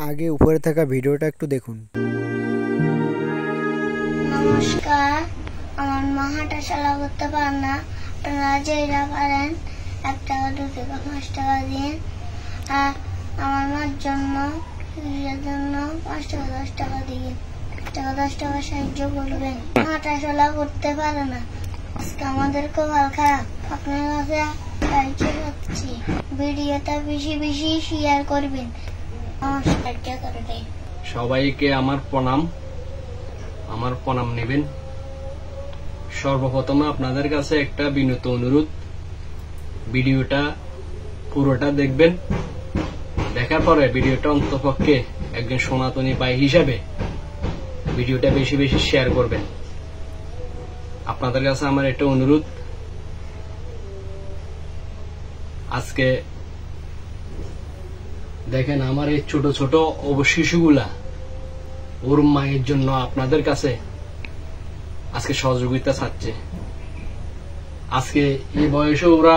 আগে উপরে থাকা ভিডিওটা একটু দেখুন। নমস্কার, আমার মা হাঁটাচলা করতে পারেন না। আপনারা যেটা পারেন 1 টাকা 2 টাকা 5 টাকা দিন। আর আমার মার জন্য 5 টাকা 10 টাকা দিন। 1 টাকা 10 টাকা সাহায্য করবেন। হাঁটাচলা করতে পারে না, আজকে আমাদের কপাল খারাপ। আপনার কাছে সাহায্য করছি, ভিডিওটা বেশি বেশি শেয়ার করবেন। সবাইকে আমার প্রণাম নেবেন। সর্বপ্রথমে আপনাদের কাছে একটা বিনীত অনুরোধ, ভিডিওটা পুরোটা দেখবেন। দেখার পরে ভিডিওটা অন্ততপক্ষে একজন সনাতনী ভাই হিসাবে ভিডিওটা বেশি বেশি শেয়ার করবেন। আপনাদের কাছে আমার একটা অনুরোধ, আজকে দেখেন আমার এই ছোট ছোট শিশুগুলা ওর মায়ের জন্য আপনাদের কাছে আজকে সহযোগিতা চাচ্ছে। আজকে এই বয়সে ওরা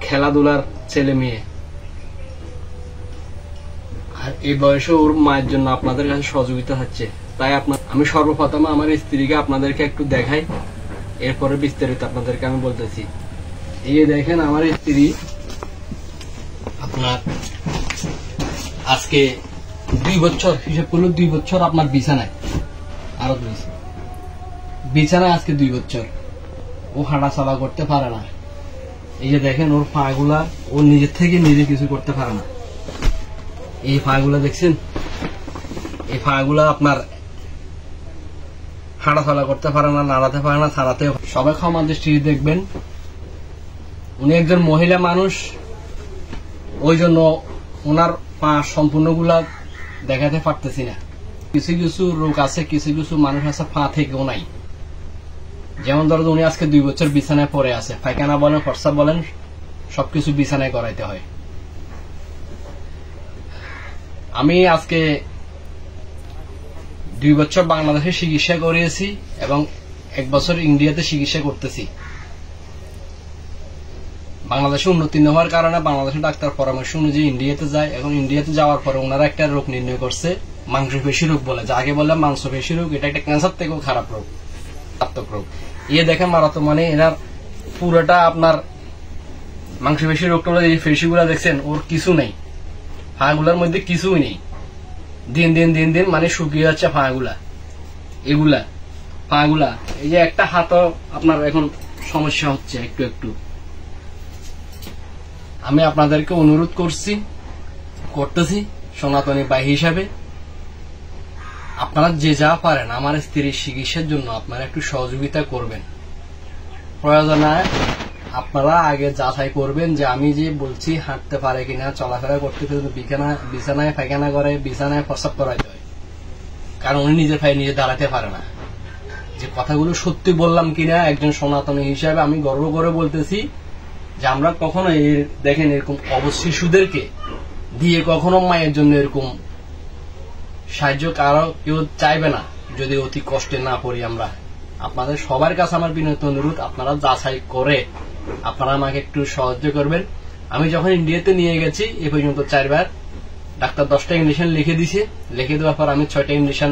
খেলাধুলার ছেলে মেয়ে, আর এই বয়সে ওর মায়ের জন্য আপনাদের কাছে সহযোগিতা চাচ্ছে। তাই আমি সর্বপ্রথমে আমার স্ত্রীকে আপনাদেরকে একটু দেখাই, এরপরে বিস্তারিত আপনাদেরকে আমি বলতেছি। এই দেখেন আমার স্ত্রী আপনার আজকে 2 বছর, হিসেব করলো 2 বছর আপনার বিছানায়, আরো 2 বিছানায় আজকে 2 বছর। ও হাঁটাচলা করতে পারে না। এই যে দেখেন ওর পা গুলা, ও নিজের থেকে নিজে কিছু করতে পারে না। এই পা গুলা দেখছেন, এই পা গুলা আপনার হাঁটাচলা করতে পারে না, নাড়াতে পারে না, ছাড়াতে। সবাই ক্ষমা দৃষ্টিতে দেখবেন। উনি একজন মহিলা মানুষ, ওই জন্য ওনার পা সম্পূর্ণগুলা দেখাতে পারতেছি না। কিছু কিছু রোগ আছে, কিছু কিছু মানুষ আছে পা থেকেও নাই। যেমন ধরো উনি আজকে 2 বছর বিছানায় পড়ে আছে, পায়খানা বলেন প্রস্রাব বলেন সবকিছু বিছানায় করাইতে হয়। আমি আজকে 2 বছর বাংলাদেশে চিকিৎসা করিয়েছি এবং 1 বছর ইন্ডিয়াতে চিকিৎসা করতেছি। বাংলাদেশে উন্নতি না হওয়ার কারণে বাংলাদেশের ডাক্তার পরামর্শ অনুযায়ী ইন্ডিয়াতে যায়। এবং ইন্ডিয়াতে যাওয়ার পরে ওনারা একটা রোগ নির্ণয় করছে, মাংসপেশি রোগ বলে, যাকে বলে মাংসপেশি রোগ। এটা একটা ক্যান্সার থেকেও খারাপ রোগ, মারাত্মক রোগ। ইয়ে দেখেন মারাত্মক মানে এনার পুরোটা আপনার মাংসপেশি রোগটা, এই পেশিগুলা দেখছেন ওর কিছু নেই, ফাঁগুলার মধ্যে কিছুই নেই। দিন দিন দিন দিন মানে শুকিয়ে যাচ্ছে ফাঁগুলা, এগুলা ফাঁগুলা। এই যে একটা হাতও আপনার এখন সমস্যা হচ্ছে একটু একটু। আমি আপনাদেরকে অনুরোধ করতেছি সনাতনী ভাই হিসাবে, আপনারা যে যা পারেন আমার স্ত্রীর চিকিৎসার জন্য আপনারা একটু সহযোগিতা করবেন। প্রয়োজনে আপনারা আগে যাচাই করবেন যে আমি যে বলছি হাঁটতে পারে কিনা, চলাফেরা করতে বিছানায় পায়খানা করে, বিছানায় প্রস্রাব করাইতে হয়, কারণ উনি নিজের পায়ে নিজে দাঁড়াতে পারে না। যে কথাগুলো সত্যি বললাম কিনা একজন সনাতনী হিসাবে আমি গর্ব করে বলতেছি যে আমরা কখনো দেখেন এরকম শিশুদেরকে দিয়ে কখনো মায়ের জন্য এরকম সাহায্য কারো কেউ চাইবে না যদি অতি কষ্টে না পড়ি আমরা। আপনাদের সবার কাছে আমার বিনীত অনুরোধ, আপনারা যাচাই করে আপনারা আমাকে একটু সাহায্য করবেন। আমি যখন ইন্ডিয়াতে নিয়ে গেছি এ পর্যন্ত 4 বার ডাক্তার 10টা ইঞ্জেকশন লিখে দিছে। লিখে দেওয়ার পর আমি 6টা ইঞ্জেকশন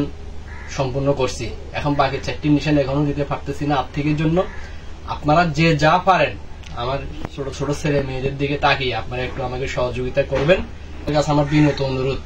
সম্পূর্ণ করছি। এখন বাকি 4টি ইঞ্জেকশন এখনো দিতে পারতেছি না আর্থিকের জন্য। আপনারা যে যা পারেন আমার ছোট ছোট ছেলে মেয়েদের দিকে তাকিয়ে আপনারা একটু আমাকে সহযোগিতা করবেন। আমার বিনীত অনুরোধ।